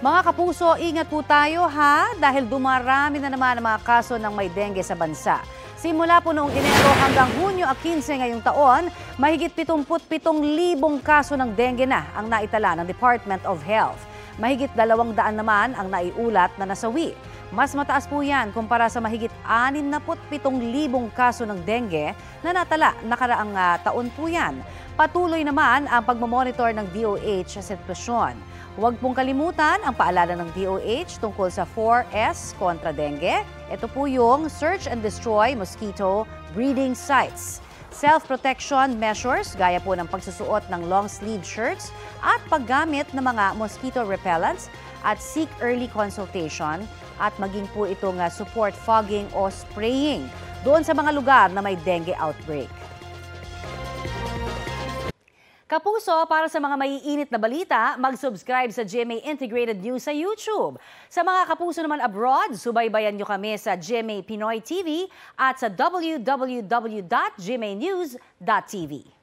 Mga kapuso, ingat po tayo ha, dahil dumarami na naman ang mga kaso ng may dengue sa bansa. Simula po noong Enero hanggang Hunyo 15 ngayong taon, mahigit 77,000 kaso ng dengue na ang naitala ng Department of Health. Mahigit 200 naman ang naiulat na nasawi. Mas mataas po yan kumpara sa mahigit 67,000 kaso ng dengue na natala nakaraang taon po yan. Patuloy naman ang pagmamonitor ng DOH sa sitwasyon. Huwag pong kalimutan ang paalala ng DOH tungkol sa 4S kontra dengue. Ito po yung Search and Destroy Mosquito Breeding Sites. Self-protection measures gaya po ng pagsusuot ng long-sleeve shirts at paggamit ng mga mosquito repellents at seek early consultation at maging po itong support fogging o spraying doon sa mga lugar na may dengue outbreak. Kapuso, para sa mga maiinit na balita, mag-subscribe sa GMA Integrated News sa YouTube. Sa mga kapuso naman abroad, subaybayan nyo kami sa GMA Pinoy TV at sa www.gmanews.tv.